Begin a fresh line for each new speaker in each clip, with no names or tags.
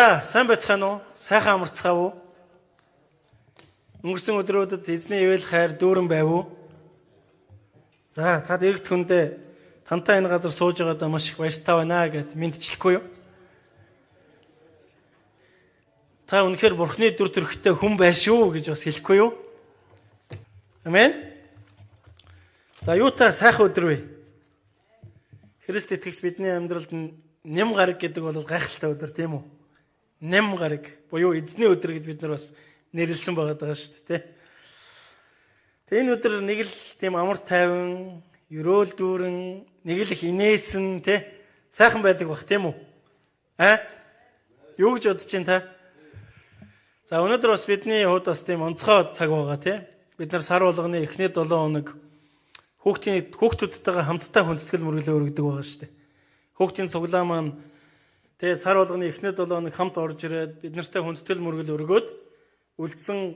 За, сайн байцгаана уу? Сайхан амарцгаав уу? Өнгөрсөн өдрүүдэд эзний ивэл хайр дүүрэн байв уу? За, тад эргэж хүндээ тантай энэ газар сууж байгаадаа маш их баяртай байна гэд мэдчихлэхгүй юу? Та үнэхээр Бурхны дүр төрхтэй хүн байна шүү гэж бас хэлэхгүй юу? Амен. За, юутай сайхан өдөр вэ? Христ итгэгч бидний амьдралд нэм гараг гэдэг бол гайхалтай өдөр тийм үү? Нэм гараг буюу эзний өдөр гэж бид нар бас нэрлсэн байгаа шүү дээ. Тэгээ энэ өдөр нэг л тийм амар тайван, ерөөл дүүрэн, нэг л их инээсэн сайхан байдаг бах тийм үү? Юу гэж бодож чинь та? За өнөөдөр бас бидний хувьд бас тийм онцгой цаг байгаа тийм. Бид нар сар болгоны эхний 7 хоног хүүхдүүдтэйгээ хамтдаа хүндэтгэл мөрөглөө өргөдөг байгаа шүү дээ. Хүүхдийн цуглаан маань сар болгоны эхний 7 хоног хамт орж ирээд бид нартай хүндэтгэл мөргөл өргөөд үлдсэн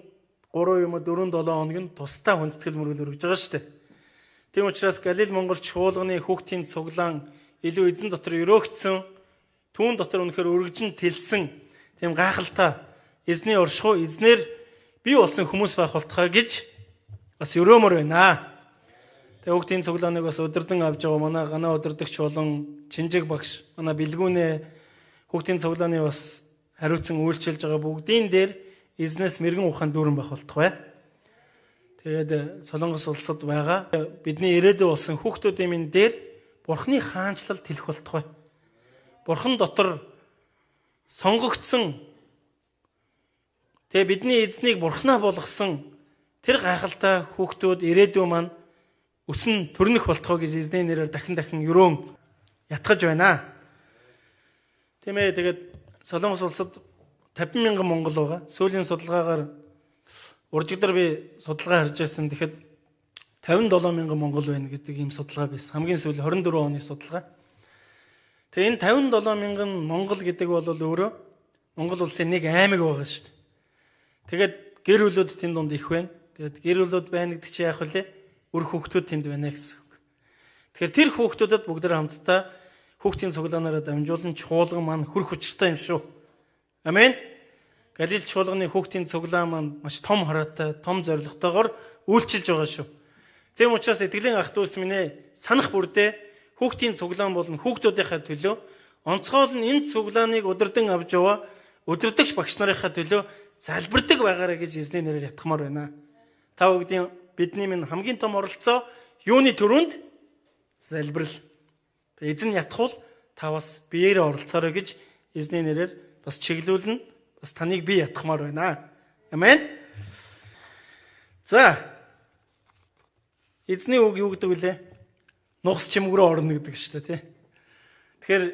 3 юм 4-7 хоног нь тусдаа хүндэтгэл мөргөл өргөж байгаа шүү дээ. Тийм учраас Галил Монголч чуулганы хүүхдийн цуглаан илүү эзэн дотор өрөөгдсөн, түүн дотор үнэхээр өргөжин тэлсэн тийм гайхалтай эзний оршихуй эзнэр бий болсон хүмүүс байх болтугай гэж бас өрөмөр байна. Тэгээ хүүхдийн цуглааныг бас өдөрдөн авч байгаа манай ганаа өдөрдөгч болон Чинжиг багш, манай бэлгүүнээ хүүхдийн цуглааны бас хариуцсан үйлчилж байгаа бүгдийн дээр эзнээс мэрэгэн ухаан дүүрэн байх болтугай. Тэгээд Солонгос улсад байгаа бидний ирээдүй болсон хүүхдүүдийн минь дээр Бурхны хаанчлал тэлэх болтугай. Бурхан дотор сонгогдсон бидний эзнийг Бурхнаа болгосон тэр гайхалтай хүүхдүүд ирээдүй маань өсөн төрнөх болтугай гэж эзний нэрээр дахин өрөөн ятгаж байна. Тийм ээ, тэгээд Солонгос улсад 50,000 монгол байгаа. Сүүлийн судалгаагаар уржигдар би судалгаа харж байсан. Тэгэхэд 57,000 монгол байна гэдэг ийм судалгаа байсан. Хамгийн сүүлийн 24 оны судалгаа. Тэгээ энэ 57,000 монгол гэдэг бол өөрөө Монгол улсын нэг аймаг байгаа шүү дээ. Тэгээд гэр бүлүүд тэнд донд их байна. Тэгээд гэр бүлүүд байна гэдэг чинь яах вэ? Үр хүүхдүүд тэнд байна гэсэн үг. Тэгэхээр тэр хүүхдүүдэд бүгдээр хамтдаа хүүхдийн цуглаанаараа дамжуулан чуулган маань хүрх учиртай юм шүү. Амен. Галил чуулганы хүүхдийн цуглаан маань маш том хараатай, том зорилготойгоор үйлчилж байгаа шүү. Тийм учраас итгэлийн ах дүүс минь санах бүрдээ хүүхдийн цуглаан болон хүүхдүүдийнхээ төлөө онцгойл нь энэ цуглааныг өдөрдөн авч яваа өдөрдөгч багш нарынхаа төлөө залбирдаг байгаарай гэж эзний нэрээр ятгамаар байна. Та бүгдийн бидний минь хамгийн том оролцоо юуны төрөнд залбирал. Эзэн ятгуул та бас биеэрээ оролцоорой гэж эзний нэрээр бас чиглүүлнэ. Бас таныг би ятгамаар байна. Амен. За. Эзний үг юу гэдэг вүлээ? Нухс чимэг рүү орно гэдэг шүү дээ, тий. Тэгэхээр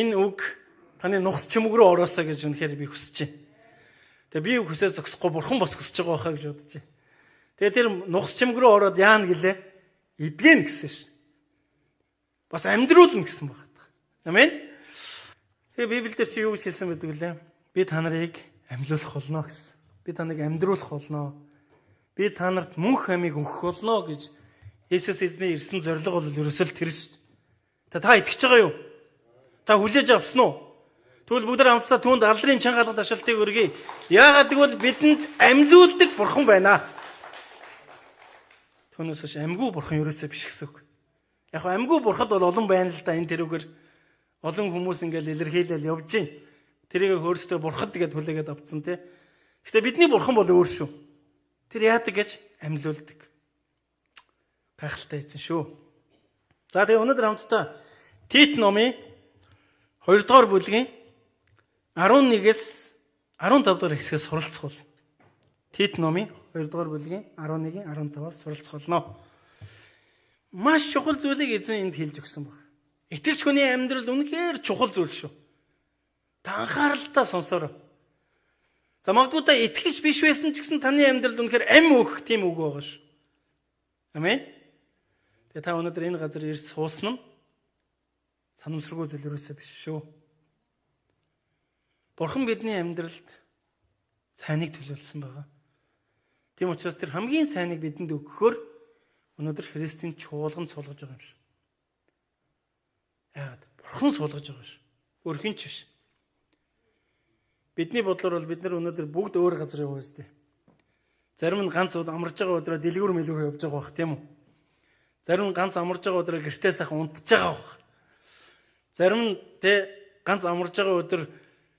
энэ үг таны нухс чимэг рүү ороосоо гэж үнэхээр би хүсэж байна. Тэгээ би хүсээ зогсохгүй бурхан бас хүсэж байгаа байхаа гэж бодож байна. Тэгээ тэр нухс чимэг рүү ороод яана гэлээ? Идгэн гэсэн шүү. Бас амьдруулна гэсэн байна. Амен. Тэгээ Библиэлд чи юу гэж хэлсэн байдаг лээ? Би та нарыг амьлуулах болно гэсэн. Би та нарыг амьдруулах болно. Би та нарт мөнх амийг өгөх болно гэж Есүс эзний ирсэн зорилго бол ерөөсөө л тэр шүү. Та итгэж байгаа юу? Та хүлээж авсан уу? Тэгвэл бүгд хамтдаа түүнд алдрын чанга алгад ашалтыг өргөе. Яагаад гэвэл бидэнд амьлуулдаг бурхан байна. Түүнээс ш амьгүй бурхан ерөөсөө биш гэсэн үг. Яг амьгүй бурхад бол олон байна л да, энэ тэрүүгээр олон хүмүүс ингээл илэрхийлэл явж гин. Тэрийг өөрсдөө бурхад гэдээ хүлээгээд авцсан тий. Гэтэ бидний бурхан бол өөр шүү. Тэр яадаг гэж амьлуулдаг. Гайхалтай эзэн шүү. За тэгээ өнөөдөр хамтдаа Тит номын 2 дугаар бүлгийн 11-ээс 15 дугаар хэсгээс суралцах бол. Тит номын 2 дугаар бүлгийн 11-ийн 15-аас суралцах болно. Маш чухал зүйлийг эзэн энд хэлж өгсөн байна. Итгэгч хүний амьдрал үнэхээр чухал зүйл шүү. Та анхааралтай сонсоорой. За магадгүй та итгэгч биш байсан ч гэсэн таны амьдралд үнэхээр ам өөх тийм үг байгаа шүү. Амен. Тэгээ та өнөөдөр энэ газар ирж суусан нь санамсаргүй зүйл ерөөсөө биш шүү. Бурхан бидний амьдралд сайныг төлөвлөсөн байгаа. Тийм учраас тэр хамгийн сайныг бидэнд өгөхөөр өнөөдөр Христийн чуулганд суулгаж байгаа юм шүү. Яагаад? Бурхан суулгаж байгаа шүү. Өөр хэн ч биш. Бидний бодлоор бол бид нар өнөөдөр бүгд өөр газар яваа өстэй. Зарим нь ганц амарч байгаа өдрөө дэлгүүр мэлгүүр явж байгаа бах тийм үү? Зарим нь ганц амарч байгаа өдрөө гэртээ сайхан унтж байгаа бах. Зарим нь ганц амарч байгаа өдөр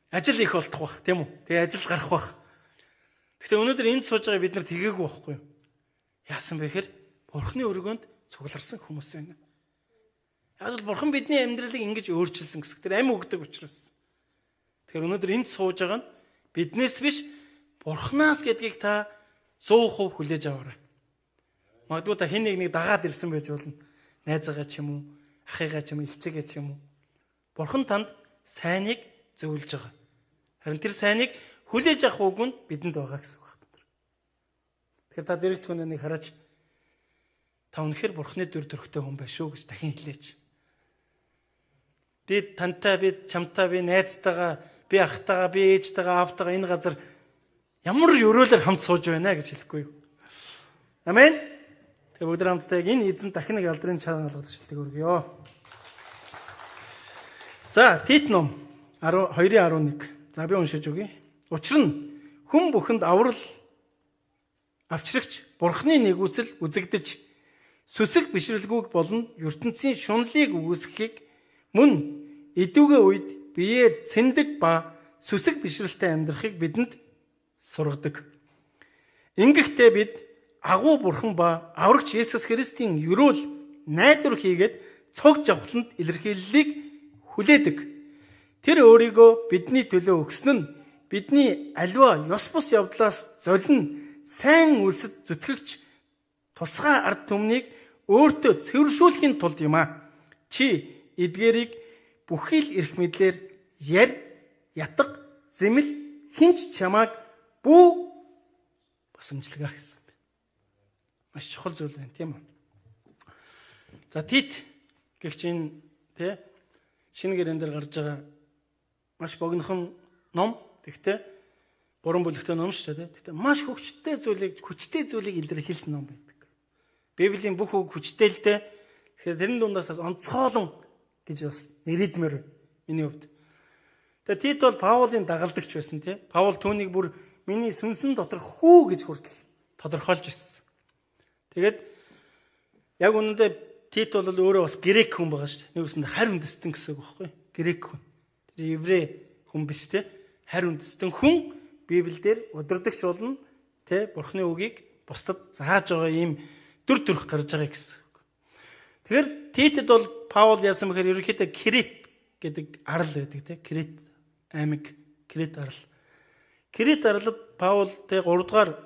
ажил их болтох бах тийм үү? Тэгээ ажил гарах бах. Гэхдээ өнөөдөр энд сууж байгаа бид нар тэгээгүй байхгүй юу? Яасан бэ гэхээр Бурхны өргөнд цугларсан хүмүүс байна. Яг л Бурхан бидний амьдралыг ингэж өөрчилсөн гэсэн. Тэр амь өгдөг учраас. Тэгэхээр өнөөдөр энд сууж байгаа нь биднээс биш Бурханаас гэдгийг та 100% хүлээж аваарай. Магадгүй та хэн нэг дагаад ирсэн байж болно. Найзаагаа ч юм уу, ахыгаа ч юм уу, ихчээгээ ч юм уу. Бурхан танд сайныг зөвлөж байгаа. Харин тэр сайныг хүлээж авах үг нь бидэнд байгаа гэсэн үг байна. Тэгэхээр та дэрэгт хүнийг хараач та үнэхээр Бурханы дүр төрхтэй хүн байх шүү гэж дахин хэлээч. Би тантай, би чамтай, би найзтайгаа, би ахтайгаа, би ээжтэйгаа, аавтайгаа энэ газар ямар өрөөлөөр хамт сууж байна гэж хэлэхгүй юу? Амен. Тэгээ бүгд хамтдаа энэ эзэн дахин нэг алдрын чанга алгад шилдэг өргөё. За, Тит ном 2:11. За би уншиж өгье. Учир нь хүн бүхэнд аврал авчрагч Бурхны нэгүсэл үзэгдэж сүсэг бишрэлгүйг болон ертөнцийн шунлыг үүсгэхийг мөн идүүгээ үед биеэ цэндэг ба сүсэг бишрэлтэй амьдрахыг бидэнд сургадаг. Ингэхдээ бид агуу Бурхан ба аврагч Есүс Христийн ерөөл найдвар хийгээд цог жавхланд илэрхийллийг хүлээдэг. Тэр өөрийгөө бидний төлөө өгсөн нь бидний аливаа ёс бус явдлаас золино сайн үйлсэд зүтгэгч тусгай ард түмнийг өөртөө цэвэршүүлэхийн тулд юм а. Чи эдгээрийг бүхий л эрх мэдлэр ятга зэмэл хинч чамааг бүү басамжлагаа гэсэн. Маш чухал зүйл байна тийм үү? За Тит гэгч энэ шинэ гэрэн дээр гарч байгаа маш богинохон ном. Тэгтээ 3 бүлэгтэй ном шүү дээ. Тэгтээ маш хүчтэй зүйлийг илэрхийлсэн ном байдаг. Библийн бүх үг хүчтэй л дээ. Тэгэхээр тэрэн дундаас онцгойлон гэж бас нэрийдмээр миний хувьд. Тэгээ Тит бол Паулын дагалдагч байсан тий. Паул түүнийг бүр миний сүнсэн дотор хүү гэж хүртэл тодорхойлж ирсэн. Тэгээд яг үнэндээ Тит бол өөрөө бас грек хүн байгаа шүү дээ. Нэг үсэнд харь үндэстэн гэсэн үг байхгүй? Грек хүн. Тэр еврей хүн биш тий. Харь үндэстэн хүн Библиэлд удирдахч болно тий. Бурхны үгийг бусдад зааж байгаа ийм дүр төрх гарч байгаа гэсэн үг. Тэгэхээр Титэд бол Паул яасан бэхээр ерөнхийдөө Крит гэдэг арал байдаг тий. Крит аймаг, Крит арал. Крит арлад Паул тэ 3 дугаар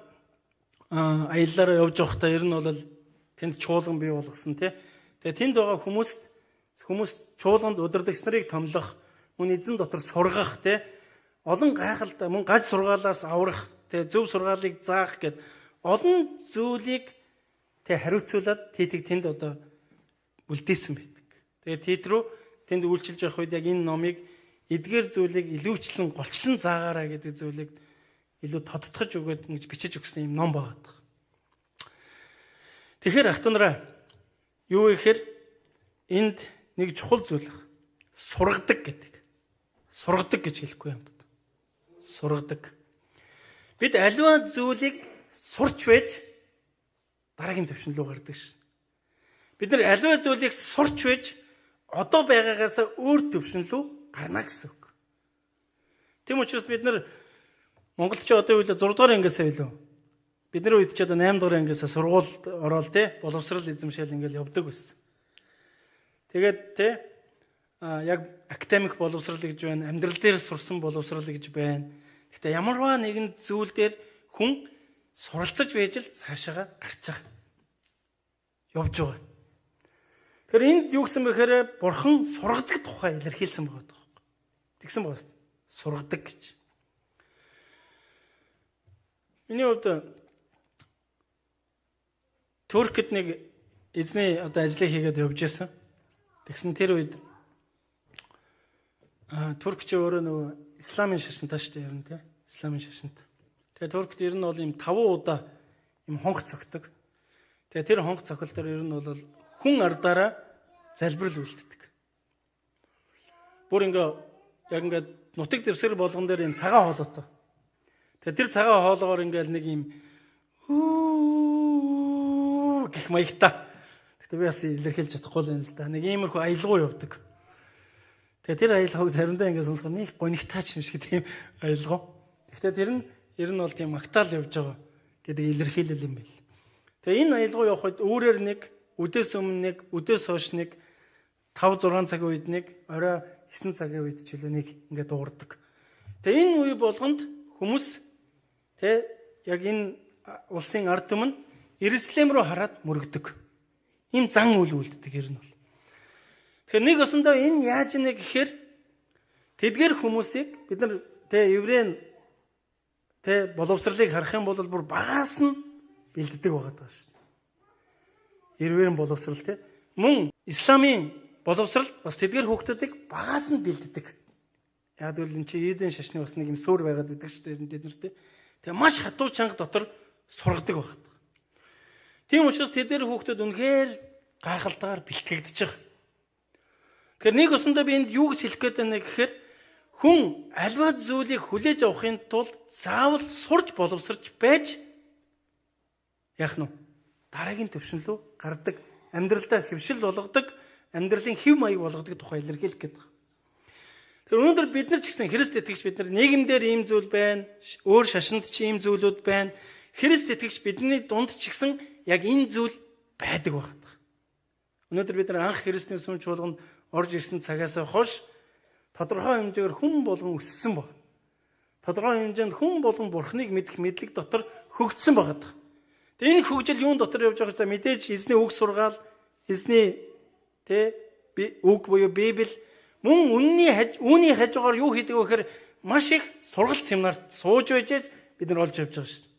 аяллаараа явж байхдаа ер нь бол тэнд чуулган бий болгосон тий. Тэгээ тэнд байгаа хүмүүс чуулганд удирдагч нарыг томлох, мөн эзэн дотор сургах тий. Олон гайхалтай мөн гаж сургаалаас аврах, тий зөв сургаалыг заах гэд олон зүйлийг тий хариуцуулаад Титийг тэнд одоо үлдээсэн байдаг. Тэгээ Тит рүү тэнд үйлчилж явах үед яг энэ номыг эдгээр зүйлийг илүүчлэн голчлон заагаараа гэдэг зүйлийг илүү тодтогч өгөөд ингэж бичиж өгсөн юм ном байгаа. Тэгэхээр ах トゥ нараа юу гэхээр энд нэг чухал зүйл сургадаг гэдэг. Сургадаг гэж хэлэхгүй юм. Сургадаг. Бид аливаа зүйлийг сурч байж дараагийн төвшин рүү гардаг ш. Бид нар аливаа зүйлийг сурч байж одоо байгаагаас өөр төвшин рүү гарна гэсэн үг. Тийм учраас бид нар Монголд ч одоо үйл 6 дугаар ангиасаа илүү. Бидний үед ч одоо 8 дугаар ангиасаа сургуульд ороод те боловсрал эзэмшээл ингээл явдаг байсан. Тэгээд те яг академик боловсрал гэж байна, амьдрал дээр сурсан боловсрал гэж байна. Гэхдээ ямарваа нэгэн зүйл дээр хүн суралцаж байж л цаашаа гарч байгаа. Явж байгаа. Тэгэхээр энд юу гэсэн бэхээр Бурхан сургадаг тухай илэрхийлсэн байгаа. Тэгсэн байгаа шүү дээ. Сургадаг гэж. Миний хувьд Туркид нэг эзний одоо ажлыг хийгээд явж байсан. Тэгсэн тэр үед Туркч өөрөө нөгөө исламын шашинтай шүү дээ ер нь тий. Исламын шашинтай. Тэгээ Туркид ер нь бол ийм 5 удаа ийм хонх цогтөг. Тэгээ тэр хонх цохол дээр ер нь бол хүн ардаараа залбирал үйлддэг. Бүр ингээ яг ингээд нутаг дэвсгэр болгон дээр энэ цагаан хоолойтой. Тэгээ тэр цагаан хоолоогоор ингээл нэг юм гэх маягтай. Гэтэ би бас илэрхийлж чадахгүй л юм л да. Нэг иймэрхүү аялгау явдаг. Тэгээ тэр аялгауг заримдаа ингээд сонсоход нэг гонигтаач юм шиг тийм аялгау. Гэхдээ тэр нь ер нь бол тийм магтаал явж байгаа гэдэг илэрхийлэл юм байл. Тэгээ энэ аялгау явахад өөрөөр нэг, үдээс өмнө нэг, үдээс хойш нэг, 5-6 цагийн үед нэг, орой 9 цагийн үед ч үлээ нэг ингээд дуурдаг. Тэгээ энэ үе болгонд хүмүүс яг энэ улсын ард түмэн Иерусалим руу хараад мөрөгдөг. Ийм зан үйл үлддэг ер нь бол. Тэгэхээр нэг өсөндөө энэ яаж ийнэ гэхээр тэдгэр хүмүүсийг бид нар еврей боловсролыг харах юм бол бүр багаас нь бэлддэг байгаа даа шүү дээ. Еврейн боловсрол мөн исламын боловсрол бас тэдгэр хүүхдүүдийг багаас нь бэлддэг. Яг л энэ чи Эден шашны бас нэг юм суурь байгаад байдаг шүү дээ тэд нар. Тэгээ маш хатуу чанга дотор сургадаг байна. Тийм учраас тэдгээр хүүхдүүд үнэхээр гайхалтайгаар бэлтгэгдэж байгаа. Тэгэхээр нэг өсөндөө би энд юу гэж хэлэх гээд байна гэхээр хүн альва зүйлийг хүлээж авахын тулд заавал сурж боловсрч байж яах нь дараагийн төвшин рүү гардаг, амьдралдаа хэвшил болгодог, амьдралын хэв маяг болгодог тухай илэрхийлэх гээд байна. Тэр өнөөдөр бид нар ч гэсэн Христ итгэгч бид нар нийгэмдэр ийм зүйл байна, өөр шашинд ч ийм зүйлүүд байна. Христ итгэгч бидний дунд ч гэсэн яг энэ зүйл байдаг байна. Өнөөдөр бид нар анх Христийн сүмж болгонд орж ирсэн цагаас хойш тодорхой хэмжээгээр хүн болгон өссөн баг. Тодорхой хэмжээнд хүн болгон Бурхныг мэдэх мэдлэг дотор хөгжсөн байгаа. Тэгээ энэ хөгжил юун дотор явж байгаа вэ? Мэдээж эзний үг сургаал, эзний үг буюу Библи мөн үүний хажуугаар юу хийдэг вэ гэхээр маш их сургалт семинарт сууж байж бид нар олж явж байгаа шүү дээ.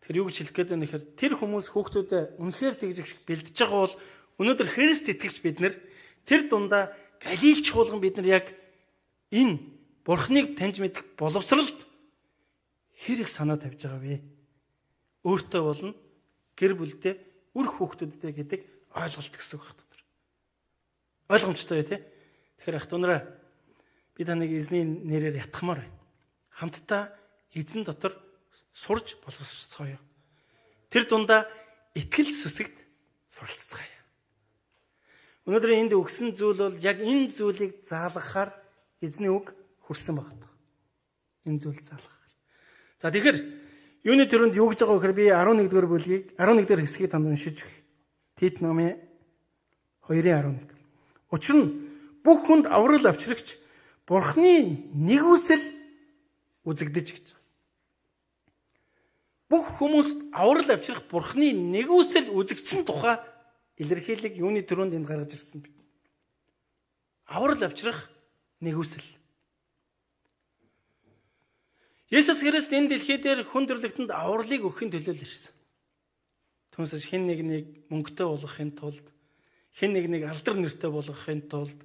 Тэгэхээр юу гэж хэлэх гээд байна гэхээр тэр хүмүүс хүүхдүүдэд үнэхээр тэгж их бэлдэж байгаа бол өнөөдөр Христ итгэгч бид нар тэр дундаа галилч болгон бид нар яг энэ Бурхныг таньж мэдэх боловсролд хэрэг санаа тавьж байгаа вэ? Өөртөө болно гэр бүлдээ үр хүүхдүүдтэй гэдэг ойлголт гэсэн үг байна. Ойлгомжтой бай тээ. Тэгэхээр ах дунараа би таныг эзний нэрээр ятгахмаар байна. Хамтдаа эзэн дотор сурж боловсрцгаая. Тэр дундаа итгэл сүсэгт суралцгаая. Өнөөдөр энд өгсөн зүйл бол яг энэ зүйлийг заалгахаар эзний үг хүрсэн байна. Энэ зүйл заалгахаар. За тэгэхээр юуны төрөнд юу гэж байгаа вэ гэхээр би 11-р бүлгийг 11-р хэсгийг танд уншиж өгье. Тит номын 2:11. Учир нь бүх хүнд аврал авчрагч Бурхны нэгүсэл үзэгдэж гэж. Бүх хүмүүст аврал авчрах Бурхны нэгүсэл үзэгдсэн тухай илэрхийлэг юуны төрөнд энд гаргаж ирсэн бэ? Аврал авчрах нэгүсэл. Есүс Христ энэ дэлхий дээр хүн төрлөختөнд авралыг өгөхин төлөө л ирсэн. Түүнээс хэн нэгнийг мөнгөтэй болгохын тулд, хэн нэгнийг алдар нэртэй болгохын тулд,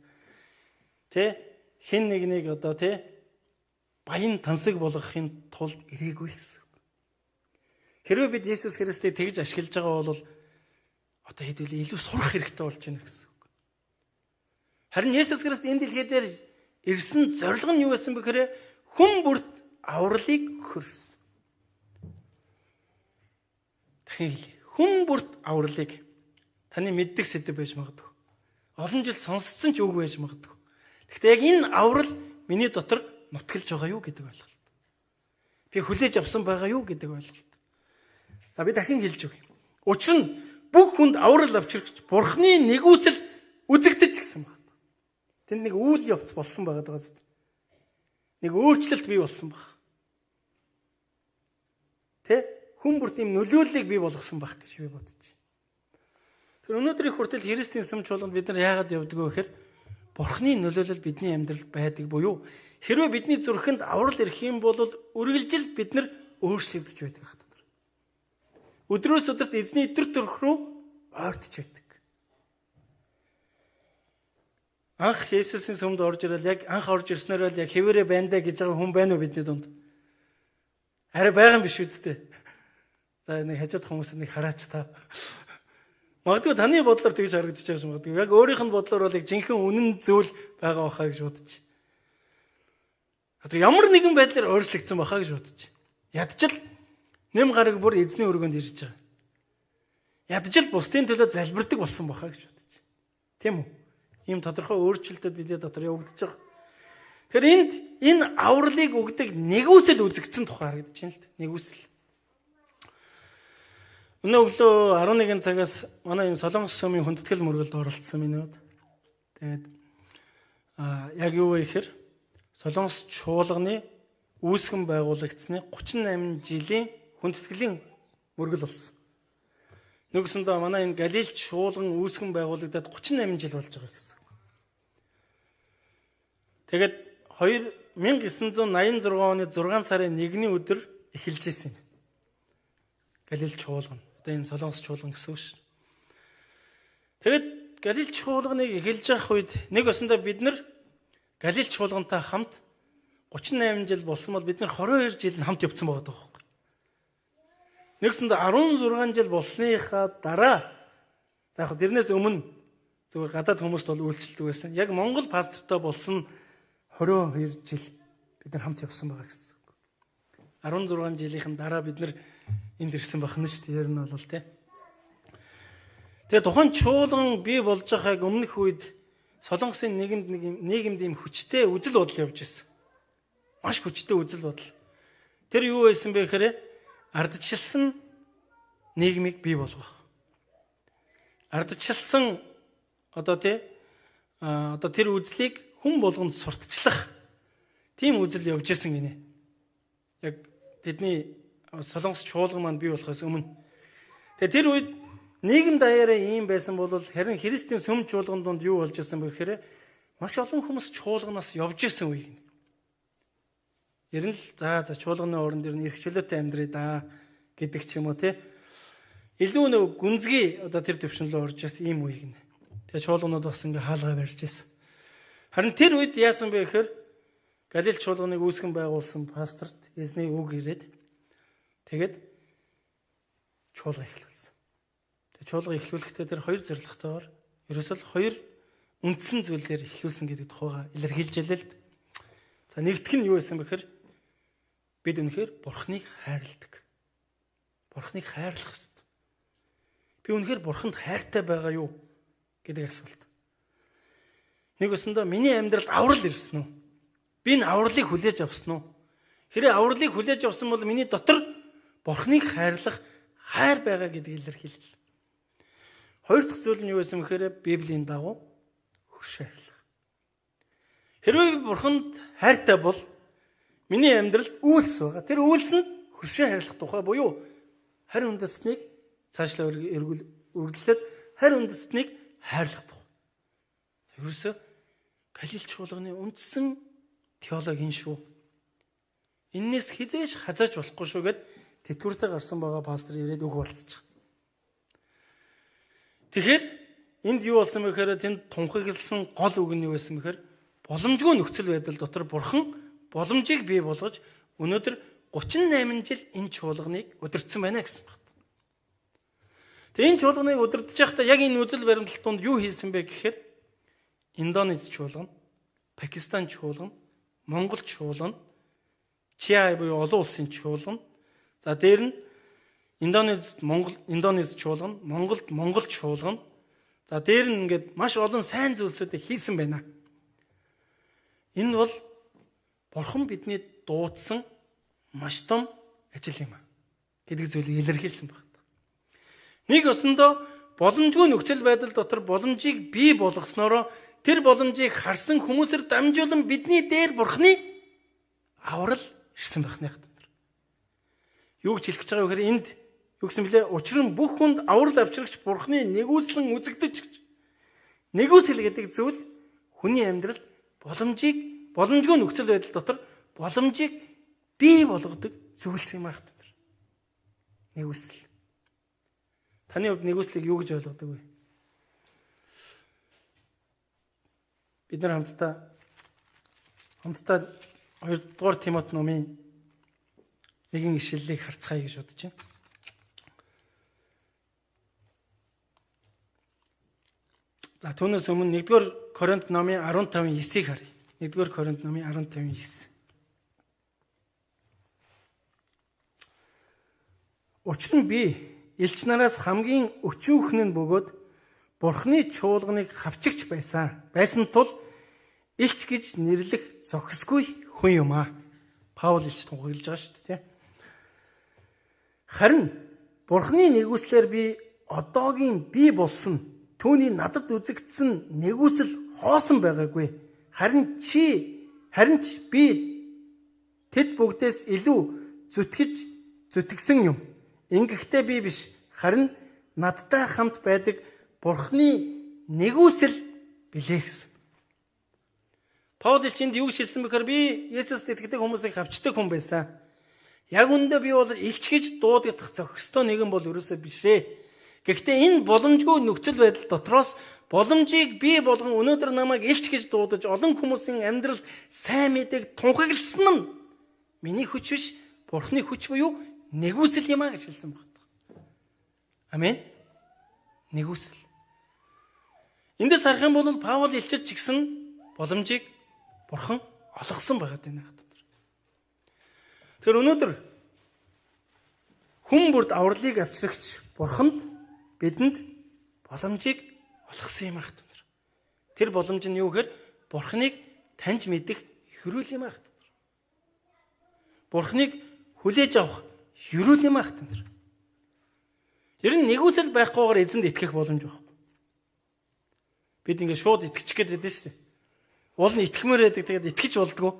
хэн нэгнийг баян тансаг болгохын тулд ирээгүй гэсэн. Хэрвээ бид Есүс Христийг тэгж ашиглаж байгаа бол одоо хэдүүлээ илүү сурах хэрэгтэй болж байна гэсэн үг. Харин Есүс Христ энэ дэлхий дээр ирсэн зорилго нь юу байсан бэ гэхээр хүн бүрт авралыг өгсөн. Дахин хэлье. Хүн бүрт авралыг таны мэддэг сэдэв байж магадгүй. Олон жил сонсцсон ч үг байж магадгүй. Гэхдээ яг энэ аврал миний дотор нутгалж байгаа юу гэдэг ойлголт. Би хүлээж авсан байгаа юу гэдэг ойлголт. За би дахин хэлж өгье. Учир нь бүх хүнд аврал авчирч Бурхны нэгүсэл үзэгдэж гисэн байна. Тэнд нэг үйл явц болсон байгаа даа. Нэг өөрчлөлт бий болсон баг. Хүн бүрт ийм нөлөөллийг бий болгосон байх гэж би бодож байна. Тэр өнөөдрийн хүртэл Христийн сүмч болгонд бид нар яагаад явдаг вэ гэхээр Бурхны нөлөөлөл бидний амьдралд байдаг буюу хэрвээ бидний зүрхэнд аврал ирэх юм бол үргэлжил бид нар өөрчлөгдөж байдаг хат. Өдрөөс өдөрт эзний итэр төрх рүү ойртож байдаг. Анх Есүсийн сүмд орж ирэл яг анх орж ирснээр л яг хэвээрээ байна даа гэж байгаа хүн байна уу бидний дунд? Арай байгаа юм биш үсттэй. За нэг хажууд хүмүүсийг нэг хараач та. Магадгүй таны бодлоор тэгж харагдаж байгаа юм магадгүй. Яг өөрийнх нь бодлоор бол яг жинхэнэ үнэн зүйл байгаа байхаа гэж бодож. Одоо ямар нэгэн байдлаар өөрчлөгдсөн бахаа гэж бодож. Ядчил нэм гараг бүр эзний өргөнд ирж байгаа. Ядчил бусдын төлөө залбирдаг болсон бахаа гэж бодож. Тийм үү? Ийм тодорхой өөрчлөлтөд бидний дотор явагдаж байгаа. Тэгэхээр энэ авралыг өгдөг нэгүсэл үзэгдсэн тухай харагдаж байна л да. Нэгүсэл. Өнөө өглөө 11 цагаас манай энэ Солонгос сүмийн хүндэтгэл мөргөлд оролцсон минут. Тэгээд яг юу вэ гэхээр Солонгос чуулганы үүсгэн байгуулагдсны 38 жилийн хүндэтгэлийн мөргөл болсон. Нөгөөсөндөө манай энэ Галиль чуулган үүсгэн байгуулагдаад 38 жил болж байгаа гэсэн. Тэгээд 1986 оны 6 сарын 1-ний өдөр эхэлж ирсэн юм. Галиль чуулган. Одоо энэ Солонгос чуулган гэсэн үг шүү. Тэгээд Галиль чуулганыг эхэлж явах үед нэг өсөндөө бид нар Галиль чуулгантай хамт 38 жил болсон бол бид нар 22 жил хамт явцсан байгаа даа. Нэгсэндээ 16 жил болсныхаа дараа за яг тэрнээс өмнө зөвхөн гадаад хүмүүст бол үйлчлдэг байсан. Яг Монгол пастортой болсон 22 жил бид нар хамт явсан байгаа гэсэн. 16 жилийн дараа бид нар энд ирсэн байна шүү дээ. Ер нь бол тий. Тэгээ тухайн чуулган бий болж байгааг өмнөх үед Солонгосын нийгэмд ийм хүчтэй үзэл бодол явж байсан. Маш хүчтэй үзэл бодол. Тэр юу байсан бэ гэхээр ардчилсан нийгмийг бий болгох. Ардчилсан одоо тэр үзлийг хүн болгонд сурталчлах тийм үзэл явж исэн гинэ. Яг тэдний Солонгос чуулган маань бий болохоос өмнө. Тэгээ тэр үед нийгэм даяараа ийм байсан бол харин Христийн сүм чуулган донд юу болж исэн бэ гэхээр маш олон хүмүүс чуулганаас явж исэн үе гинэ. Ер нь л за чуулганы орон дээр нь эрх чөлөөтэй амьдрий да гэдэг ч юм уу тий. Илүү нэг гүнзгий одоо тэр төвшинлөө орж ирсэн ийм үе гинэ. Тэгээ чуулганууд бас ингээ хаалгаа барьж ирсэн. Харин тэр үед яасан бэ гэхээр Галиль чуулганыг үүсгэн байгуулсан пасторт эзний үг ирээд тэгээд чуулга эхлүүлсэн. Тэгээд чуулга эхлүүлэхдээ тэр хоёр зорилготойгоор ерөөсөө л хоёр үндсэн зүйлээр эхлүүлсэн гэдэг тухайга илэрхийлж ялээ л. За нэгдүгээр нь юу байсан бэ гэхээр бид үнэхээр Бурхныг хайрладаг. Бурхныг хайрлах ёстой. Би үнэхээр Бурханд хайртай байгаа юу гэдэг асуулт. Нэг өсөндөө миний амьдралд аврал ирсэн үү? Би энэ авралыг хүлээж авсан уу? Хэрэг авралыг хүлээж авсан бол миний дотор Бурхныг хайрлах хайр байгаа гэдгийг илэрхийлэл. Хоёр дахь зүйл нь юу байсан гэхээр Библийн дагуу хөршөө хайрлах. Хэрвээ би Бурханд хайртай бол миний амьдралд үйлс байгаа. Тэр үйлс нь хөршөө хайрлах тухай буюу харь үндэстнийг цаашлаа үргэлжлээд харь үндэстнийг хайрлах тухай. Ерөөсөө Галиль чуулганы үндсэн теологи энэ шүү. Иннээс хизээж хазааж болохгүй шүү гэд тэтгэвртэй гарсан байгаа пастор ирээд үг болцож байгаа. Тэгэхээр энд юу болсон бэ гэхээр тэнд тунхагласан гол үг нь юу байсан бэхээр боломжгүй нөхцөл байдал дотор Бурхан боломжийг бий болгож өнөөдөр 38 жил энэ чуулганыг удирдсан байна гэсэн байна. Тэгээ энэ чуулганыг удирдах байхдаа яг энэ үзэл баримтлал донд юу хийсэн бэ гэхээр Индонез чуулган, Пакистан чуулган, Монгол чуулган, Чиай буюу олон улсын чуулган. За дээр нь Индонез чуулган, Монгол чуулган. За дээр нь ингээд маш олон сайн зүйлсүүдийг хийсэн байна. Энэ бол Бурхан бидний дуудсан маш том ажил юм а гэдэг зүйлийг илэрхийлсэн байна. Нэг өсөндөө боломжгүй нөхцөл байдал дотор боломжийг бий болгосноор тэр боломжийг харсан хүмүүсээр дамжуулан бидний дээр Бурханы аврал ирсэн байна. Юу гэж хэлэх гэж байгаа вэ гэхээр энд юу гэсэн бэлээ? Учир нь бүх хүнд аврал авчрагч Бурханы нэгүслэн үзэгдэж гэж. Нэгүсэл гэдэг зүйл хүний амьдралд боломжгүй нөхцөл байдал дотор боломжийг бий болгодог зүйлс юм аа. Нэгүсэл. Таны хувьд нэгүслийг юу гэж ойлгодог вэ? Бид нар хамтдаа 2 дугаар Тимот номын нэгэн ишлэлийг харцгаая гэж бодож байна. За түүнээс өмнө 1-р Коринт номын 15:9-ийг харъя. 1-р Коринт номын 15:9. Учир нь би элч нараас хамгийн өчүүхэн нь бөгөөд Бурхны чуулганыг хавчигч байсан тул элч гэж нэрлэх зохисгүй хүн юм аа. Паул элч тунхаглаж байгаа шүү дээ. Харин Бурхны нэгүслэр би одоогийн би болсон түүний надад үзэгдсэн нэгүсэл хоосон байгаагүй. Харин ч би тэд бүгдээс илүү зүтгэсэн юм. Ингэхдээ би биш, харин надтай хамт байдаг Бурхны нэгүсэл билээ гэсэн. Паул энд юу шилсэн бэхээр би Есүст итгэдэг хүмүүсийг хавчдаг хүн байсан. Яг үндэ би бол элч гэж дуудагдах зохистой нэгэн бол ерөөсөө бишээ. Гэхдээ энэ боломжгүй нөхцөл байдал дотроос боломжийг бий болгон өнөөдөр намайг элч гэж дуудаж олон хүмүүсийн амьдрал сайн мэдээг тунхагласан нь миний хүч биш, Бурхны хүч буюу нэгүсэл юм а гэж хэлсэн байна. Амен. Нэгүсэл. Эндээс харах юм бол Паул элчид ч гэсэн боломжийг Бурхан олгосон байгаад байна. Тэгэхээр өнөөдөр хүн бүрд авралыг авчрагч Бурханд бидэнд боломжийг олгосон юм аа. Тэр боломж нь юу гэхээр Бурханыг таньж мэдэх хөрүүл юм аа. Бурханыг хүлээж авах хөрүүл юм аа. Ер нь нэгүсэл байхгүйгээр эзэнд итгэх боломж байхгүй. Бид ингээд шууд итгэчих гээд байдаг шүү дээ. Уул нь итгэмээр байдаг, тэгээд итгэж болдгоо.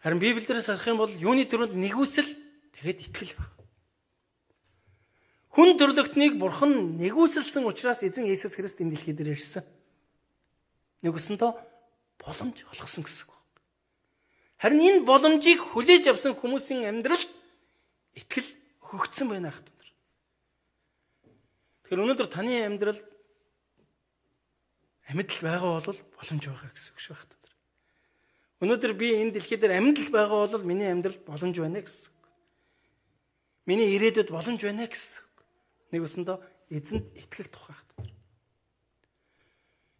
Харин Библиэрээс харах юм бол юуны төрөнд нэгүсэл тэгээд итгэл байна. Хүн төрлөختнийг Бурхан нэгүсэлсэн учраас эзэн Иесус Христ энэ дэлхий дээр ирсэн. Нэгүсэндөө боломж олгосон гэсэн үг. Харин энэ боломжийг хүлээж авсан хүмүүсийн амьдралд итгэл өгөгдсөн байна хат. Тэгэхээр өнөөдөр таны амьдралд амьд байгаа бол боломж байгаа гэсэн үг шүү дээ. Өнөөдөр би энэ дэлхий дээр амьд байгаа бол миний амьдралд боломж байна гэсэн үг. Миний ирээдүйд боломж байна гэсэн үг. Нэг үсэндээ эзэнд итгэх тухай хат.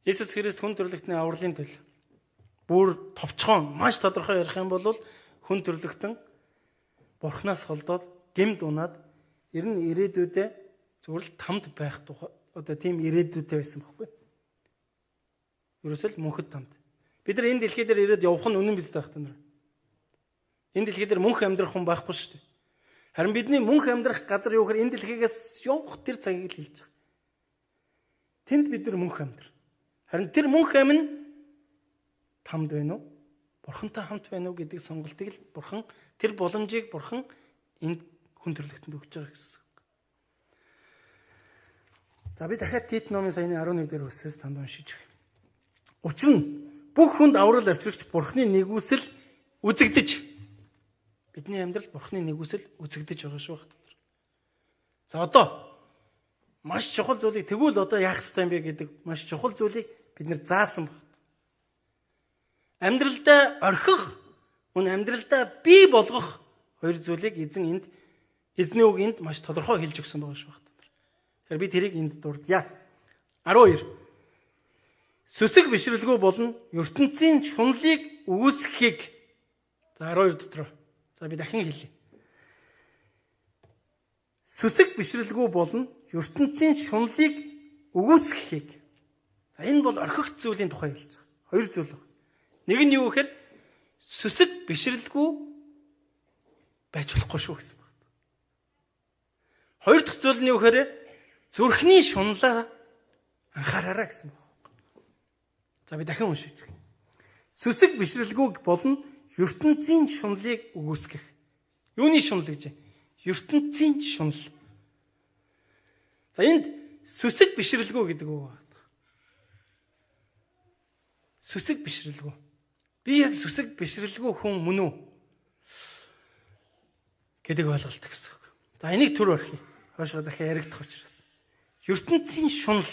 Есүс Христ хүн төрлөختний авралын төлөө бүр товчхон маш тодорхой ярих юм бол хүн төрлөختөн Бурханаас холдоод гэмд унаад ер нь ирээдүйдээ зүгээр л тамд байх тухай одоо тийм ирээдүйдээ байсан байхгүй. Ерөөсөө л мөнхөд тамд. Бид нар энэ дэлхий дээр ирээд явах нь үнэн биз дээ хата нар. Энэ дэлхий дээр мөнх амьдрах хүн байхгүй шүү дээ. Харин бидний мөнх амьдрах газар юу гэхээр энэ дэлхийгээс явах тэр цагийг л хэлж байгаа. Тэнд бид нар мөнх амьдр. Харин тэр мөнх амин тамд байна уу? Бурхантай хамт байна уу гэдэг сонголтыг л Бурхан тэр боломжийг Бурхан энд хүн төрлөختөнд өгч байгаа гэсэн. За би дахиад Тит номын саяны 11 дээр үсээс танд уншиж өгье. Учир нь бүх хүнд аврал авчрагч Бурханы нэгүсэл үзэгдэж бидний амьдралд Бурханы нэгүсэл үзэгдэж байгаа шүү байна. За одоо маш чухал зүйлийг тэгвэл одоо яах ёстой юм бэ гэдэг маш чухал зүйлийг бид нэр заасан байна. Амьдралдаа орхих, мөн амьдралдаа бий болгох хоёр зүйлийг эзний үг энд маш тодорхой хэлж өгсөн байгаа шүү байна. Тэгэхээр би тэрийг энд дурдъя. 12. Сүсэг бишрэлгүй болон ертөнцийн шунлыг үүсгэхийг. За 12 дотор. За би дахин хэлье. Сүсэг бишрэлгүй болон ертөнцийн шунлыг үүсгэхийг. За энэ бол орхих зүйлийн тухай хэлж байгаа. Хоёр зүйл байна. Нэг нь юу гэхээр сүсэг бишрэлгүй байж болохгүй шүү гэсэн байна. Хоёр дахь зүйл нь юу гэхээр зүрхний шунлаа анхаараарай гэсэн байна. За би дахин уншиж өгье. Сүсэг бишрэлгүй болон ертөнцийн шунлыг үүсгэх. Юуны шунал гэж? ертөнцийн шунал. За энд сүсэг бишрэлгүй гэдэг үг байна. Сүсэг бишрэлгүй. Би яг сүсэг бишрэлгүй хүн мөн үү гэдэг ойлголт гэсэн үг. За энийг төр орхив. Хоошоо дахиад яригдах учраас. ертөнцийн шунал.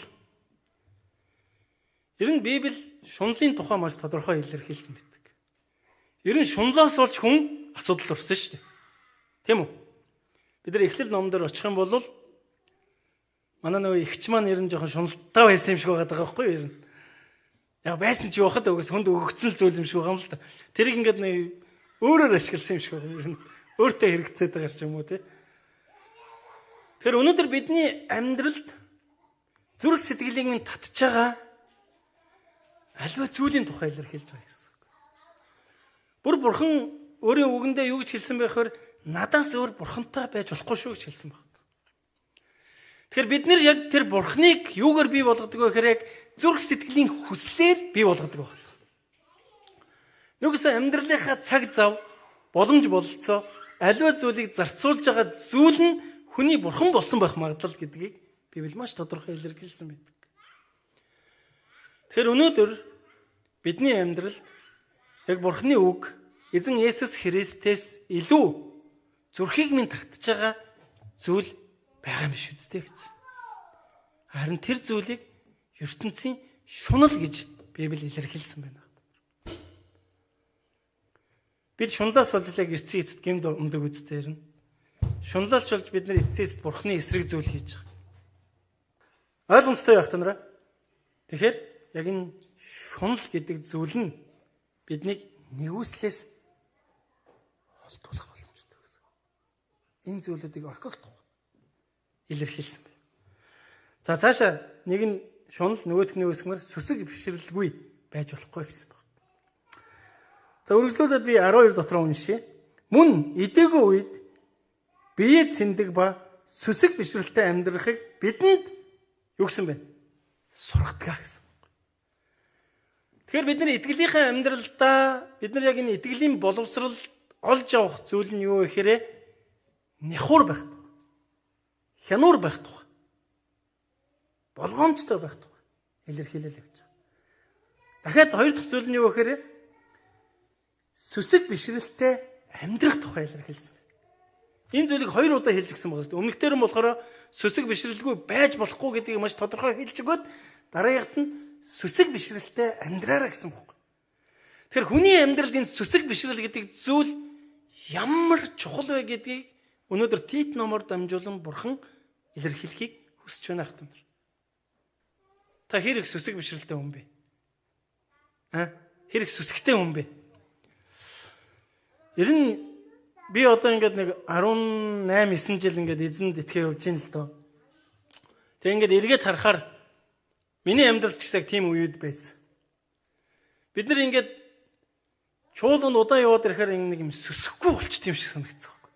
Ер нь Библи шунлын тухай маш тодорхой илэрхийлсэн байдаг. Ер нь шунлаас болж хүн асуудал орсон шүү дээ. Тийм үү? Бид нар Эхлэл номдор очих юм бол манай нөгөө ихч маань ер нь жоохон шуналтай байсан юм шиг байгаа байхгүй юу ер нь. Яг байсан ч явахад өгс хүнд өгөгдсөн л зүйл юм шиг байгаа юм л да. Тэрийг ингээд нэг өөрөөр ашигласан юм шиг байгаа ер нь. Өөртөө хэрэгцээд байгаа ч юм уу тий. Тэгэхээр өнөөдөр бидний амьдралд зүрх сэтгэлийг минь татж байгаа альва зүйлийн тухай илэрхийлж байгаа гэсэн. Бүр бурхан өөрийн үгэндээ юу гэж хэлсэн бэ гэхээр надаас өөр бурхантай байж болохгүй шүү гэж хэлсэн байна. Тэгэхээр бид нэр яг тэр бурхныг юугаар бий болгодог вэ гэхээр яг зүрх сэтгэлийн хүслээр бий болгодог байна. Нүгээс амьдралынхаа цаг зав, боломж бололцоо аливаа зүйлийг зарцуулж байгаа зүйл нь хүний бурхан болсон байх магадлал гэдгийг Библи маш тодорхой илэрхийлсэн байдаг. Тэгэхээр өнөөдөр бидний амьдралд яг бурхны үг эзэн Есүс Христээс илүү зүрхийг минь татж байгаа зүйл байгаа юм биш үстэй гэж. Харин тэр зүйлийг ертөнцийн шунал гэж Библи илэрхийлсэн байна. Бид шунлаас болж яг эцсийн эцэд гэмд өмдөг үстээр нь. Шунлалч болж бид нар эцсийн эцэд бурхны эсрэг зүйл хийж байгаа. Ойлгомжтой байх та нараа. Тэгэхээр яг энэ шунал гэдэг зүйл нь биднийг нэгүслээс холдуулах боломжтой гэсэн. Энэ зүйлүүдийг орхигдох илэрхийлсэн байна. За цаашаа нэг нь шунал нөгөөх нь өсгмөр сүсэг бишрэлгүй байж болохгүй гэсэн байна. За үргэлжлүүлээд би 12 дотор уншия. Мөн идээгөө үед биеэ цэндэг ба сүсэг бишрэлтэй амьдрахыг бидэнд юу гэсэн бэ? Сургадаг гэсэн. Тэгэхээр бид нар итгэлийнхээ амьдралдаа бид нар яг энэ итгэлийн боловсрал олж авах зүйл нь юу вэ гэхээр нэхур байх тухай. Хянуур байх тухай. Болгоомжтой байх тухай илэрхийлэл явж байгаа. Дахиад хоёр дахь зүйл нь юу вэ гэхээр сүсэг бишрэлтэй амьдрах тухай илэрхийлсэн байна. Энэ зүйлийг хоёр удаа хэлж гисэн байгаа. Өмнөхдөр нь болохоор сүсэг бишрэлгүй байж болохгүй гэдгийг маш тодорхой хэлж өгöd дараагт нь сүсэг бишрэлтэй амьдраарай гэсэн үг. Тэгэхээр хүний амьдралд энэ сүсэг бишрэл гэдэг зүйл ямар чухал вэ гэдгийг өнөөдөр Тит номоор дамжуулан бурхан илэрхийлэхийг хүсэж байна хтэн. Та хэрэг сүсэг бишрэлтэй хүн бэ? Хэрэг сүсгтэй хүн бэ? Ер нь би одоо ингээд нэг 18-9 жил ингээд эзэнд итгэе явж ийн л доо. Тэг ингээд эргээд харахаар миний амьдрал ч гэсэн тийм үед байсан. Бид нар ингээд чуулганд удаан яваад ирэхээр нэг юм сүсэхгүй болчих тийм шиг санагдсан байхгүй.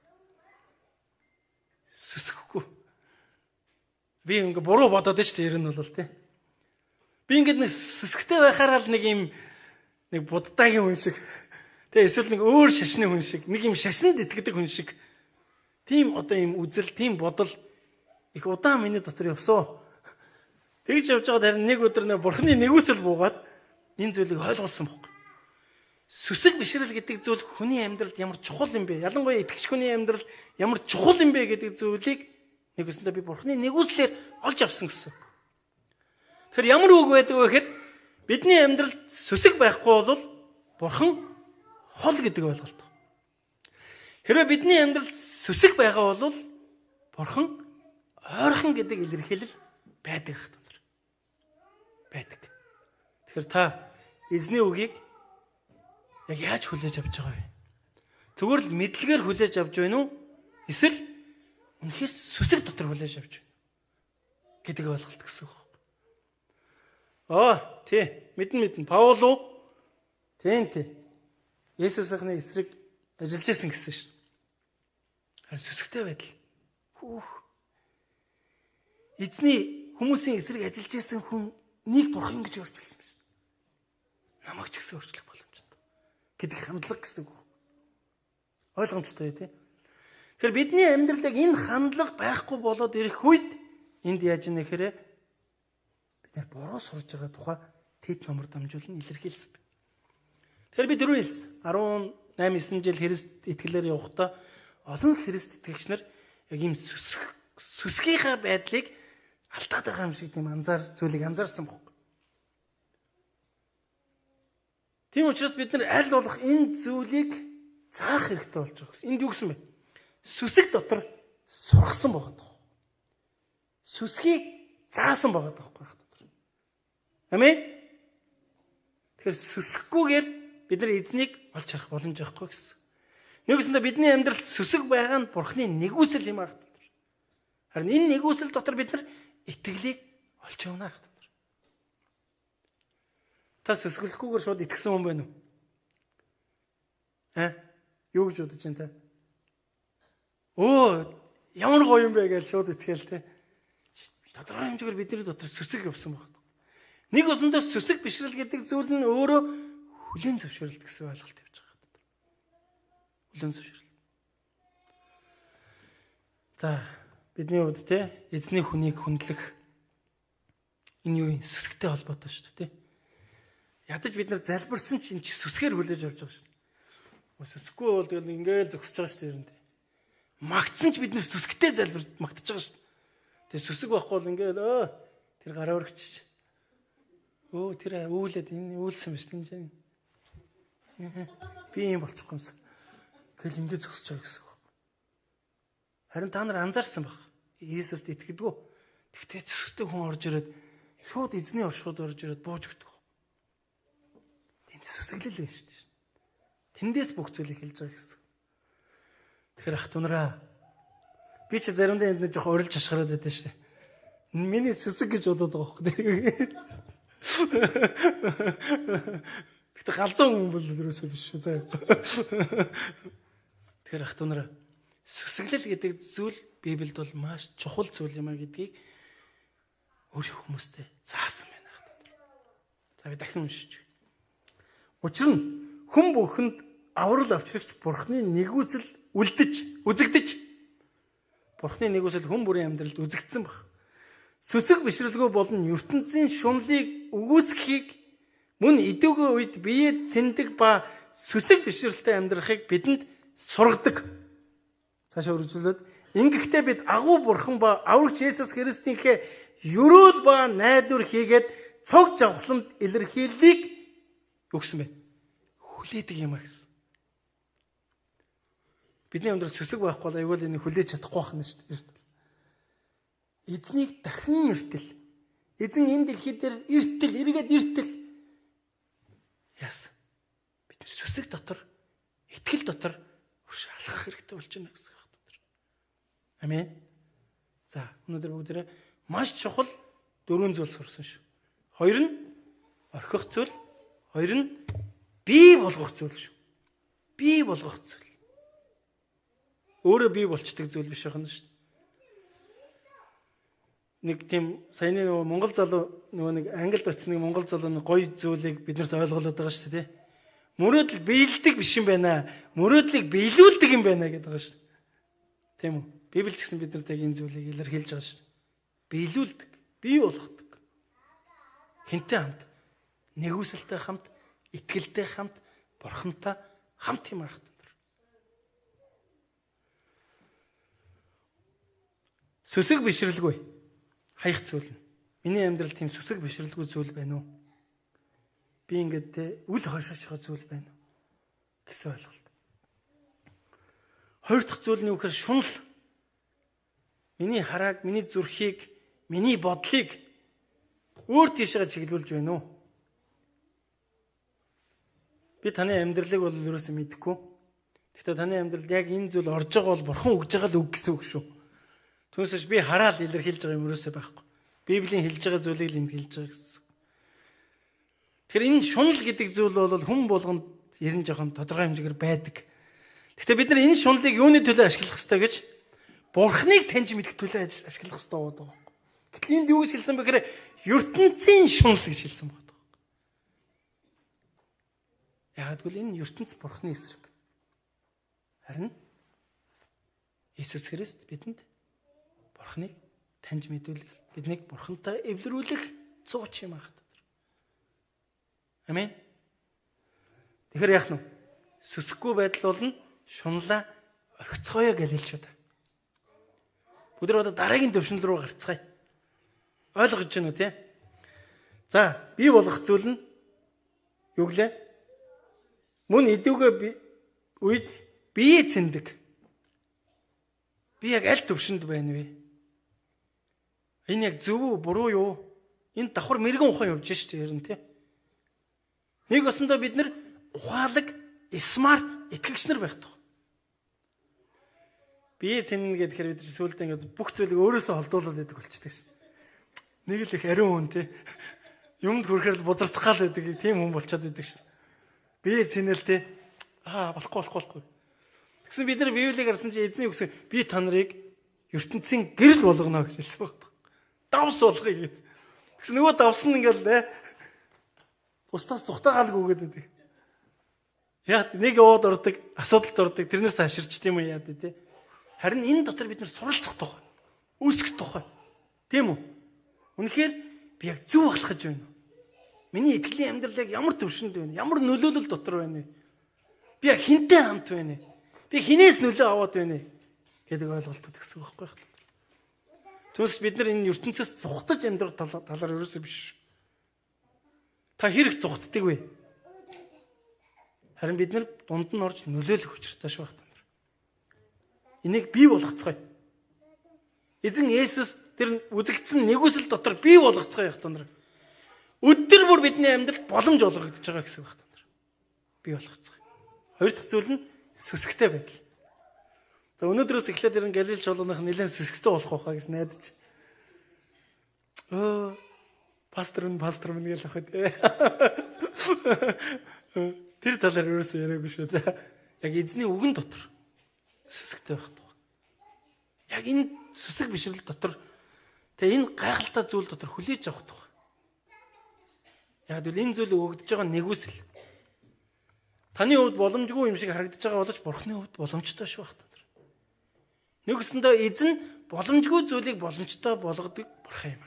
Сүсэхгүй. Би ингээд буруу бодоод байж тээ ер нь бол тий. Би ингээд нэг сүсгтэй байхаараа л нэг юм нэг буддагийн хүн шиг тэгээ эсвэл нэг өөр шашны хүн шиг, нэг юм шашинд итгэдэг хүн шиг тийм одоо юм үзэл, тийм бодол их удаан миний дотор явсан. Тэгж явж байгаад харин нэг өдөр нэг бурхны нэгүсэл буугаад энэ зүйлийг ойлгуулсан байхгүй. Сүсэг бишрэл гэдэг зүйл хүний амьдралд ямар чухал юм бэ? Ялангуяа итгэгч хүний амьдралд ямар чухал юм бэ гэдэг зүйлийг нэг өсөндөө би бурхны нэгүслэр олж авсан гэсэн. Тэгэхээр ямар үг байдаг вэ гэхэд бидний амьдралд сүсэг байхгүй бол бурхан хол гэдэг ойлголт. Хэрвээ бидний амьдралд сүсэг байгаа бол бурхан ойрхон гэдэг илэрхийлэл байдаг гэх юм. Байдаг. Тэгэхээр та эзний үгийг яг яаж хүлээж авч байгаа вэ? Зүгээр л мэдлэгээр хүлээж авч байна уу? Эсвэл үнэхээр сүсэг дотор хүлээж авч байна гэдэг ойлголт гэсэн үг. Мэдэн. Паул уу? Тий. Есүсийнхний эсрэг ажиллаж исэн гэсэн шүү. Харин сүсгтэй байдал. Эзний хүмүүсийн эсрэг ажиллаж исэн хүн нэг бурхан гэж өөрчилсөн биш. Намайг ч гэсэн өөрчлөх боломжтой гэдэг хандлага гэсэн үг. Ойлгомжтой тий. Тэгэхээр бидний амьдралд яг энэ хандлага байхгүй болоод ирэх үед энд яаж нэ гэхээр бид нар буруу сурж байгаа тухай Тит номор дамжуулан илэрхийлсэн. Тэгэхээр би дөрөв хэлсэн. 18-9 жил Христ итгэлээр явахдаа олон Христ итгэгч нар яг ийм сүсгийнхаа байдлыг алдаад байгаа юм шиг тийм зүйлийг анзаарсан баг. Тийм учраас бид нар аль болох энэ зүйлийг заах хэрэгтэй болж байгаа гэсэн. Энд юу гэсэн бэ? Сүсэг дотор сургасан байгаа даа. Сүсгийг заасан байгаа даа. Амин. Тэгэхээр сүсэхгүйгээр бид нар эзнийг олж харах боломж байхгүй гэсэн. Нэгсэндээ бидний амьдралд сүсэг байгаа нь Бурхны нэгүсэл юм аа. Харин энэ нэгүсэл дотор бид нар итгэлийг олж явна гэх. Та сүсгэлэхгүйгээр шууд итгэсэн хүн байна уу? Юу гэж бодож байна та? Ямар гоё юм бэ гэж шууд итгэл те. Тодорхой хэмжээгээр бидний дотор сүсэг явсан байна. Нэг усандаас сүсэг бишрэл гэдэг зүйл нь өөрөө хүлээн зөвшөөрөлт гэсэн ойлголт явж байгаа. Хүлээн зөвшөөрөл. За бидний хувьд те эзний хүнийг хүндлэх энэ юу юм сүсгтэй холбоотой шүү дээ те. Ядаж бид нар залбирсан чинь сүсгээр хүлээж авч байгаа шүү. Сүсгүй бол тэгэл ингээл зогсож байгаа шүү дээ. Магтсан ч бид нар сүсгтэй залбирч магтаж байгаа шүү. Тэгээ сүсэг байхгүй бол ингээл тэр гараа өргөч. Тэр үүлээд энэ үүлсэн биш тийм. Би юм болчихгүй юмсан. Гэл ингээд зогсож байгаа гэсэн үг. Харин та нар анзаарсан баг. Иесуст итгэдэггүй. Тэгтээ сүсгтэй хүн орж ирээд шууд эзний оршууд орж ирээд бууж өгдөг. Сүсгэлэл байна шүү дээ. Тэндээс бүх зүйлийг хэлж байгаа гэсэн. Тэгэхээр ах дунараа би ч заримдаа энд нэг жоохон урилж ашгараад байдаг шүү дээ. Миний сүсэг гэж бодоод байгаа байхгүй. Гэтэ галзуу хүн бол ерөөсөө биш шүү заа. Тэгэхээр ах дунараа сүсгэлэл гэдэг зүйл Библиэд бол маш чухал зүйл юм а гэдгийг өөрийн хүмүүстэй заасан байна ах дунараа. За би дахин уншиж. Учир нь хүн бүхэнд аврал авчрагч Бурхны нэгүсэл үзэгдэж. Бурхны нэгүсэл хүн бүрийн амьдралд үзэгдсэн баг. Сүсэг бишрэлгүй болон ертөнцийн шунлыг үгүйсгэхийг мөн идэвгүй үед биеэ цэндэг ба сүсэг бишрэлтэй амьдрахыг бидэнд сургадаг. Цаашаа үргэлжлүүлээд ингэхдээ бид агуу Бурхан ба аврагч Есүс Христийнхээ ерөөл ба найдвар хийгээд цог жавхланд илэрхийллийг юу гэсэн бэ? Хүлээдэг юм а гэсэн. Бидний амьдрал сүсэг байхгүй бол аюул энийг хүлээж чадахгүй байна шүү дээ. Эзнийг дахин эртэл. Эзэн энэ дэлхий дээр эргээд яасан. Бид сүсэг дотор, итгэл дотор алхах хэрэгтэй болж байна гэсэн үг дотор. Амен. За, өнөөдөр бүгдээрээ маш чухал 4 зүйл сурсан шүү. 2 нь орхих зүйл, 2 нь бий болгох зүйл шүү. Бий болгох зүйл. Өөрөө бий болчдөг зүйл биш байна шүү. Нэг тийм саяны нөгөө Монгол залуу нэг Англид очсон нэг Монгол залуу нэг гоё зүйлийг биднэрт ойлгуулад байгаа шүү дээ. Мөрөөдөл биелдэг биш юм байна. Мөрөөдлийг биелүүлдэг юм байна гэдэг байгаа шүү. Тийм үү? Библи ч гэсэн биднэрт яг энэ зүйлийг илэрхийлж байгаа шүү. Биелүүлдэг, бий болгодог. Хинтээ хамт, нэгүсэлтэй хамт, итгэлтэй хамт, Бурхантай хамт юм аах. Сүсэг бишрэлгүй хаях зүйл нь. Миний амьдрал тийм сүсэг бишрэлгүй зүйл байна уу? Би ингээд үл хошиж байгаа зүйл байна уу? Гэсэн ойлголт. Хоёр дахь зүйл нь юу гэхээр шунал. Миний харааг, миний зүрхийг, миний бодлыг өөр тийшээ чиглүүлж байна уу? Би таны амьдралыг бол юусэн мэдэхгүй. Гэхдээ таны амьдралд яг энэ зүйл орж байгаа бол Бурхан өгж байгаа л үг гэсэн үг шүү. Түүнээс би хараад илэрхийлж байгаа юм юусээ байхгүй. Библийн хэлж байгаа зүйлийг л энд хэлж байгаа гэсэн. Тэгэхээр энэ шунал гэдэг зүйл бол хүн болгонд ерэн жоохон тодорхой хэмжээгээр байдаг. Гэхдээ бид нар энэ шуналыг юуны төлөө ашиглах ёстой гэж Бурхныг таньж мэдэх төлөө ашиглах ёстой байдаг. Гэтэл энд юу гэж хэлсэн бэ гэхээр ертөнцийн шунал гэж хэлсэн байдаг. Яг гэвэл энэ ертөнц Бурхны эсрэг. Харин Иесус Христ бидэнд Бурхныг таньж мэдүүлэх, биднийг Бурхантай эвлэрүүлэх зууч юм аах. Амен. Тэгэхээр яах нь? Сүсэхгүй байдал болно, шунлаа орхицгоё гэж хэлж байна. Бүгд одоо дараагийн төвшин рүү гарцгаая. Ойлгож байна уу те? За, бий болгох зүйл нь юу гэлээ? Мөн идэвгүй үед бие цэндэг. Би яг аль төвшөнд байна вэ? Энэ яг зөв үү, буруу юу? Энэ давхар мэрэгэн ухаан явж штэ ярин тий. Нэг осондоо бид нар ухаалаг, смарт итгэгч нар байх тох. Бие цэнэ гэхээр бид сүүлдээ ингээд бүх зүйлийг өөрөөсөө холдуулаад байдаг болчихдаг ш. Нэг л их ариун хүн те. Юмд хүрэхээр л бузардах гал байдаг тийм хүн болчиход байдаг ш. Бие цэнэл те. Болохгүй. Тэгсэн бид нар Библийг харсан чинь эзэн юу гэсэн би та нарыг ертөнцийн гэрэл болгоно гэж хэлсэн байна. Давс болгоё гэдэг. Тэгсэн нөгөө давсан ингээл бусдаас зүхтаагаалгүй гэдэг. Яа нэг яваад ордог, асуудалд ордог, тэрнээс хаширч тийм үү яа тий. Харин энэ дотор бид нар суралцах тухай, үүсгэх тухай. Тийм үү? Үнэхээр би яг зөв болох гэж байна. Миний итгэлийн амьдрал яг ямар төвшөнд байна? Ямар нөлөөлөл дотор байна вэ? Би яг хинтээ хамт байна вэ? Би хинээс нөлөө аваад байна вэ? гэдэг ойлголтууд гэсэн үг байхгүй юу? Түүнээс бид нар энэ ертөнцөөс зүхтаж амьдрах талаар ерөөсөө биш. Та хэрэг зүхтдаг вэ? Харин бид нар дунд нь орж нөлөөлөх учиртай шүү байна. Энийг бий болгоцгоё. Эзэн Есүс тэр үзэгдсэн нэгүсэл дотор бий болгоцгоё их тундраг. Өдөр бүр бидний амьдралд боломж олгогдож байгаа гэсэн үг байна. Бий болгоцгоё. Хоёр дахь зүйл нь сүсгтэй байдал. За өнөөдрөөс эхлээд ирэн Галил чуулганых нэлээд сүсгтэй болох байхаа гэж найдаж. Пастор минь гэж ахад. Тэр талаар ерөөсөө яриаггүй шүү. За яг эзний үгэн дотор сүсгтэй байх тоо. Яг энэ сүсэг бишрэл дотор тэгээ энэ гайхалтай зүйл дотор хүлээж авах тоо. Яг л энэ зүйл өгөгдөж байгаа нэгүсэл. Таны хувьд боломжгүй юм шиг харагдаж байгаа боловч Бурхны хувьд боломжтой шүү байх тоо. Нэгүсэндээ эзэн боломжгүй зүйлийг боломжтой болгодог Бурхан юм.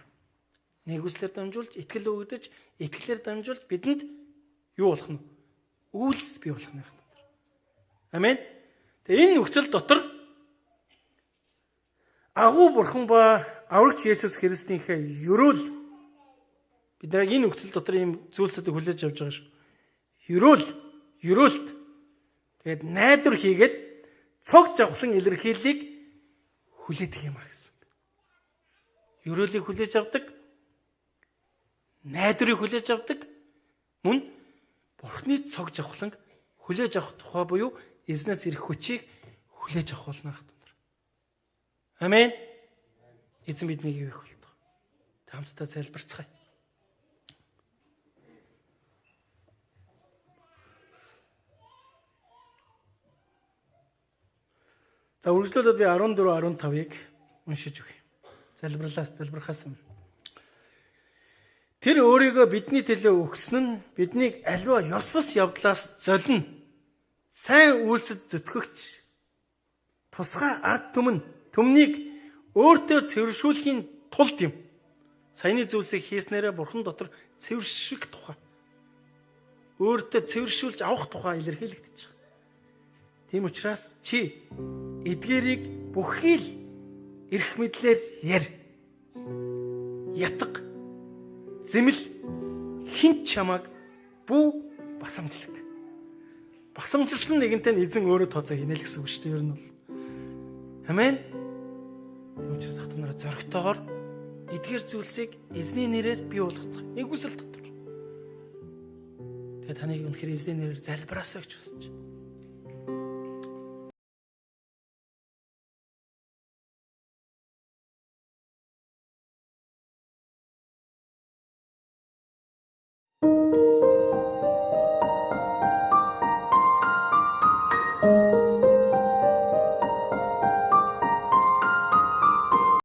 Нэгүслэр дамжуулж, итгэл өгдөж, итгэлээр дамжуулж бидэнд юу болох нь? Үйлс бий болох нь байна. Амен. Тэгээ энэ нөхцөл дотор агуу Бурхан ба аврагч Есүс Христийнхээ ерөөл бид нар энэ нөхцөл дотор ийм зүйлсүүдийг хүлээж авч байгаа шүү. Ерөөлт. Тэгээд найдвар хийгээд цог жавхлан илэрхийллийг хүлээдэг юм аа гэсэн. Ерөөлийг хүлээж авдаг, найдварыг хүлээж авдаг, мөн Бурхны цог жавхлан хүлээж авах тухай буюу эзнээс ирэх хүчийг хүлээж авах болно гэх юм. Амен. Эзэн биднийг юу их болтгоо. Хамтдаа залбирцгаая. За үргэлжлүүлээд би 14 15-ыг уншиж өгье. Залбирахаас өмнө. Тэр өөрийгөө бидний төлөө өгсөн нь биднийг аливаа ёс бус явдлаас золино. Сайн үйлсэд зүтгэгч тусгай ард түмнийг өөртөө цэвэршүүлэхийн тулд юм. Саяны зүйлсийг хийснээрээ Бурхан дотор цэвэрших тухай. Өөртөө цэвэршүүлж авах тухай илэрхийлэгдэж байгаа. Тийм учраас чи эдгээрийг бүхий л эрх мэдлэр ярь. Ятга зэмэл хинч чамаг бүү басамжлаг. Басамжилсан нэгэнтэй нь эзэн өөрөө тооцоо хийнэ л гэсэн үг шүү дээ. Ер нь бол. Амен. Түүнээс хат нараа зоригтойгоор эдгээр зүйлсийг эзний нэрээр бий болгоцгоо. Нэгүсэл дотор. Тэгээ таныг үнэхээр эзний нэрээр залбираасаа гэж хүсэж байна.